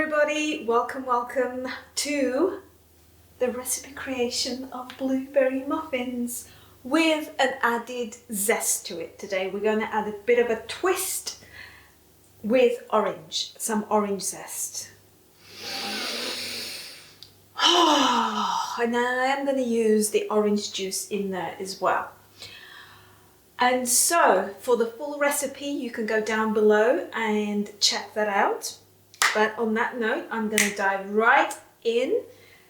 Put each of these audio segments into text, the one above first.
everybody, welcome to the recipe creation of blueberry muffins with an added zest to it. Today we're going to add a bit of a twist with orange, some orange zest. And I am going to use the orange juice in there as well. And so for the full recipe you can go down below and check that out. But on that note, I'm going to dive right in.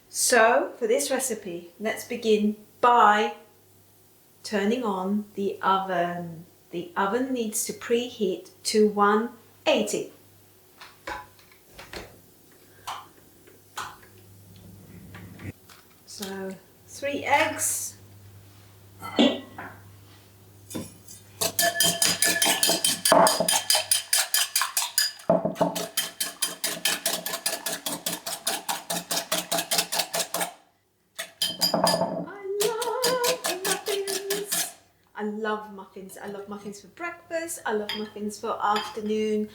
So for this recipe, let's begin by turning on the oven. The oven needs to preheat to 180. So 3 eggs. I love muffins for breakfast. I love muffins for afternoon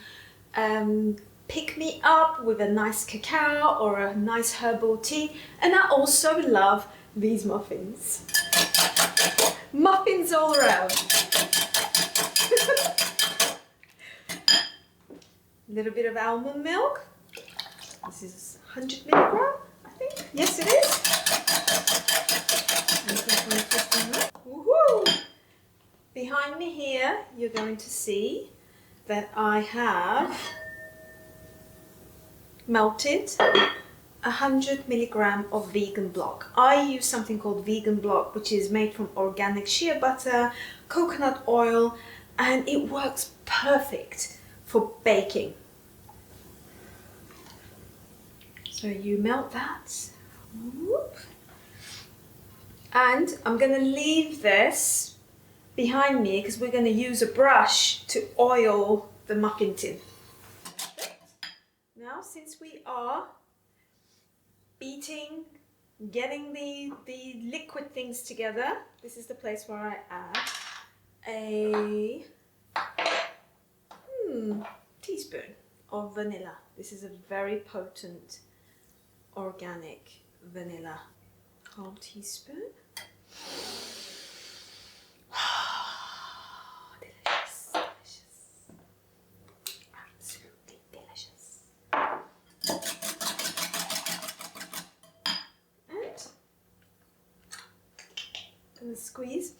pick me up with a nice cacao or a nice herbal tea. And I also love these muffins. Muffins all around. A little bit of almond milk. This is 100 milligram, I think. Yes, it is. Woohoo! Behind me here, you're going to see that I have melted 100 milligram of vegan block. I use something called vegan block, which is made from organic shea butter, coconut oil, and it works perfect for baking. So you melt that. Whoop. And I'm going to leave this behind me because we're going to use a brush to oil the muffin tin. Now, since we are beating, getting the liquid things together, this is the place where I add a teaspoon of vanilla. This is a very potent organic vanilla. Whole teaspoon. And squeeze.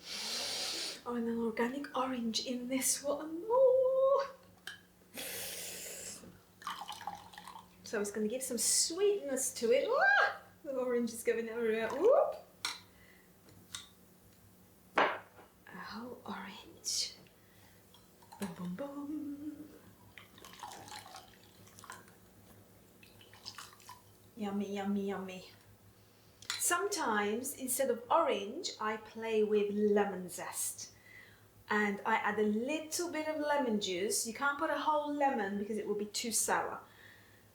Oh, and an organic orange in this one. Oh. So it's going to give some sweetness to it. Ah! The orange is going everywhere. Whoop. A whole orange. Boom, boom, boom. Yummy, yummy, yummy. Sometimes, instead of orange, I play with lemon zest. And I add a little bit of lemon juice. You can't put a whole lemon because it will be too sour.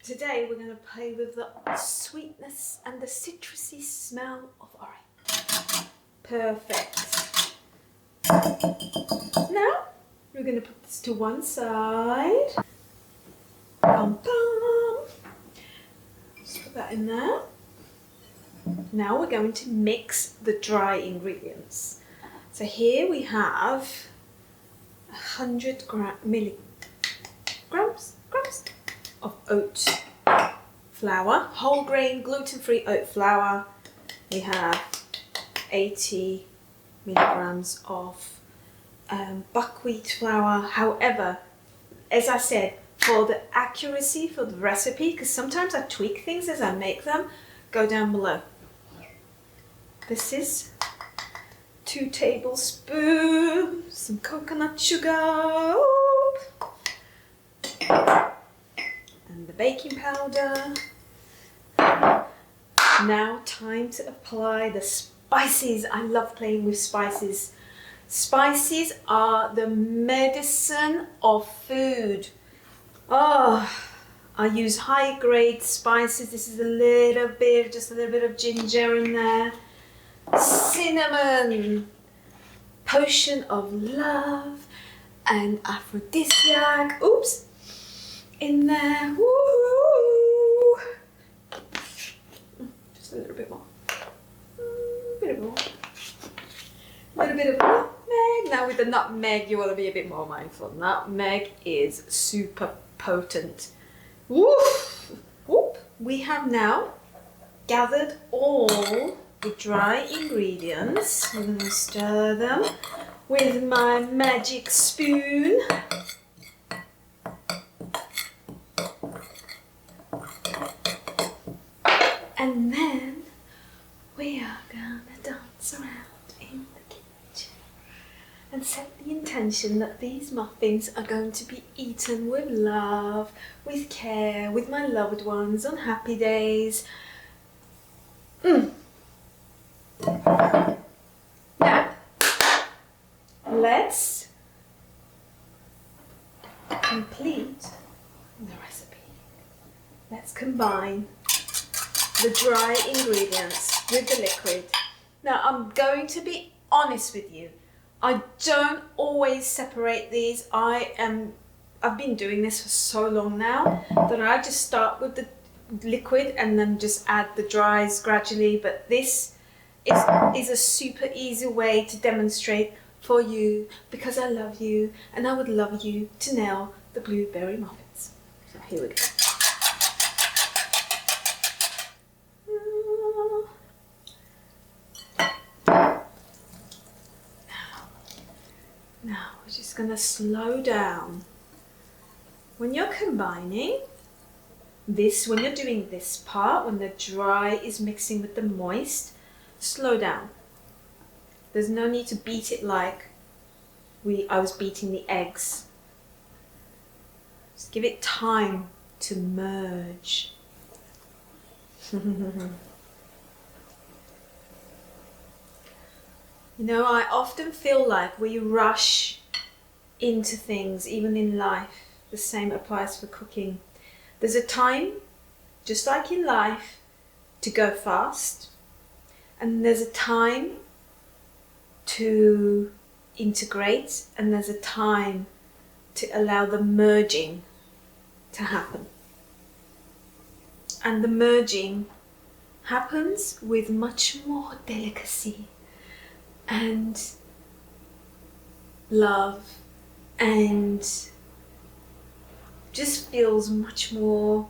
Today, we're going to play with the sweetness and the citrusy smell of orange. Perfect. Now, we're going to put this to one side. Bum, bum. Just put that in there. Now we're going to mix the dry ingredients. So here we have 100 milligrams of oat flour, whole grain, gluten-free oat flour. We have 80 milligrams of buckwheat flour. However, as I said, for the accuracy for the recipe, because sometimes I tweak things as I make them, go down below. This is 2 tablespoons, some coconut sugar, and the baking powder. Now time to apply the spices. I love playing with spices. Spices are the medicine of food. Oh, I use high grade spices. This is just a little bit of ginger in there. Cinnamon, potion of love and aphrodisiac, oops, in there. Woo! nutmeg, you want to be a bit more mindful. Nutmeg is super potent. Woof! Whoop. We have now gathered all the dry ingredients. I'm going to stir them with my magic spoon. And then we are going to dance around in the kitchen and set the intention that these muffins are going to be eaten with love, with care, with my loved ones on happy days. Now, let's complete the recipe. Let's combine the dry ingredients with the liquid. Now, I'm going to be honest with you. I don't always separate these. I've been doing this for so long now that I just start with the liquid and then just add the dries gradually. But this is a super easy way to demonstrate for you, because I love you and I would love you to nail the blueberry muffins. So here we go. Now we're just going to slow down. When you're combining this, when you're doing this part, when the dry is mixing with the moist, slow down. There's no need to beat it like I was beating the eggs. Just give it time to merge. You know, I often feel like we rush into things, even in life. The same applies for cooking. There's a time, just like in life, to go fast. And there's a time to integrate. And there's a time to allow the merging to happen. And the merging happens with much more delicacy and love, and just feels much more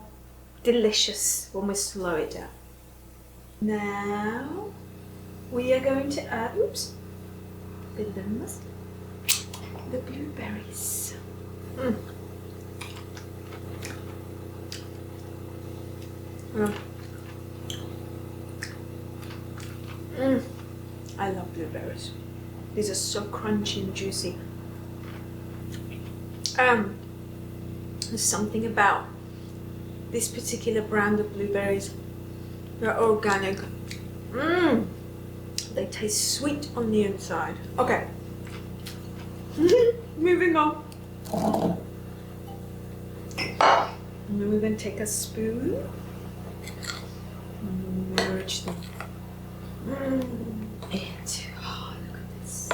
delicious when we slow it down. Now we are going to add, the blueberries. I love blueberries. These are so crunchy and juicy. There's something about this particular brand of blueberries. They're organic. They taste sweet on the inside. Okay. Moving on. And then we're going to take a spoon and merge them. Look at this.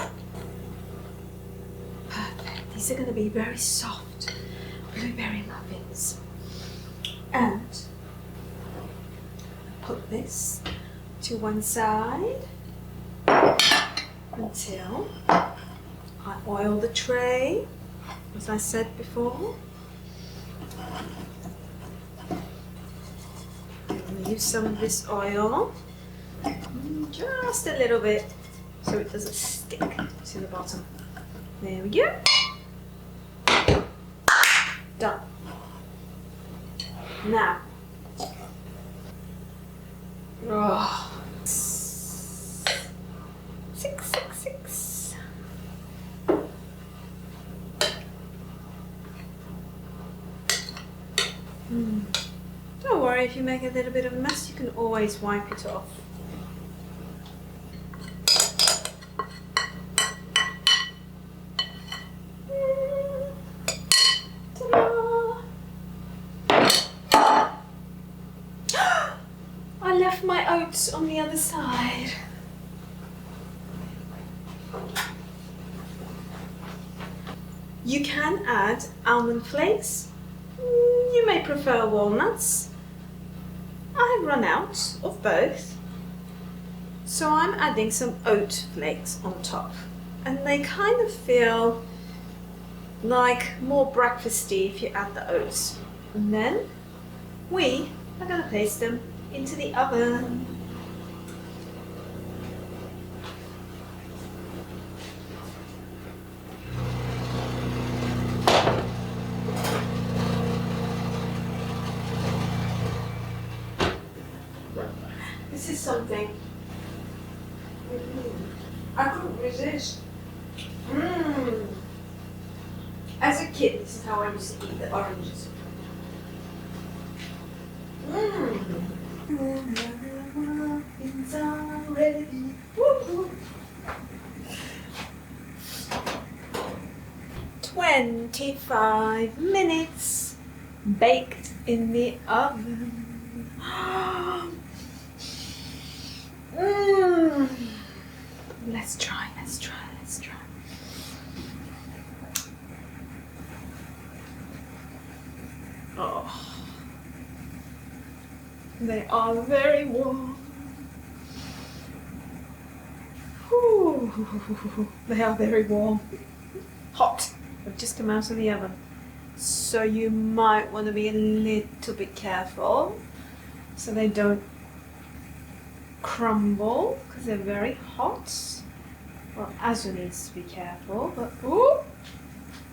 Perfect. These are going to be very soft blueberry muffins. And put this to one side until I oil the tray, as I said before. I'm going to use some of this oil, just a little bit, so it doesn't stick to the bottom. There we go. Done. Now, six. Don't worry if you make a little bit of a mess, you can always wipe it off. I left my oats on the other side. You can add almond flakes. You may prefer walnuts. I have run out of both, so I'm adding some oat flakes on top. and they kind of feel like more breakfasty if you add the oats. And then we are going to place them into the oven. This is something I couldn't resist. As a kid, this is how I used to eat the oranges. Muffins are ready. Woo-hoo. 25 minutes baked in the oven. Let's try. Oh, they are very warm. Whew. They are very warm. Hot. They've just come out of the oven. So you might want to be a little bit careful so they don't crumble because they're very hot. Well, Azul needs to be careful, but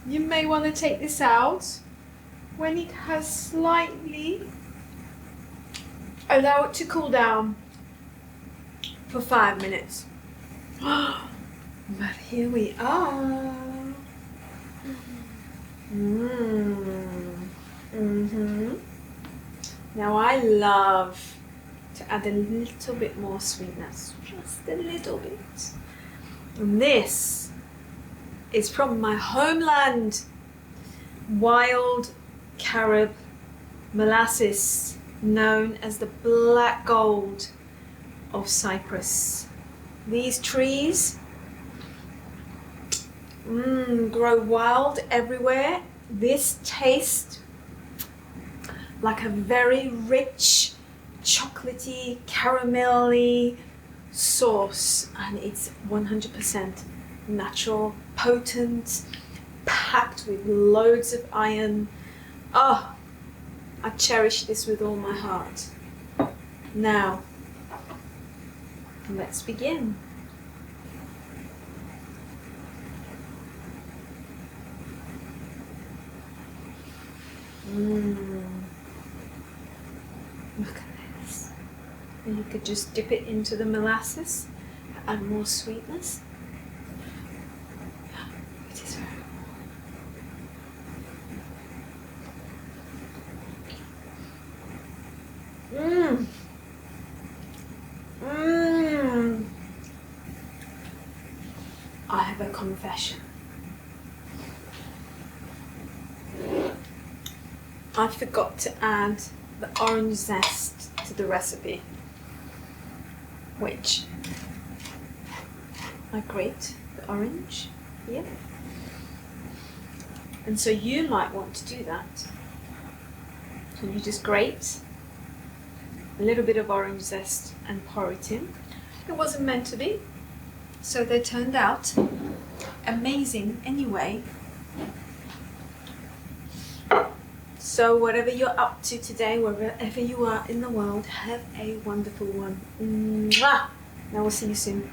you may want to take this out when it has slightly, allow it to cool down for 5 minutes. But here we are. Now I love to add a little bit more sweetness, just a little bit. And this is from my homeland, wild carob molasses, known as the black gold of Cyprus. These trees grow wild everywhere. This tastes like a very rich, chocolatey, caramelly sauce, and it's 100% natural, potent, packed with loads of iron. Oh, I cherish this with all my heart. Now, let's begin. Look at this. And you could just dip it into the molasses to add more sweetness. It is very warm. I have a confession. I forgot to add the orange zest to the recipe, which I grate the orange here. And so you might want to do that. So you just grate a little bit of orange zest and pour it in. It wasn't meant to be, so they turned out amazing anyway. So whatever you're up to today, wherever you are in the world, have a wonderful one. Mwah! Now we'll see you soon.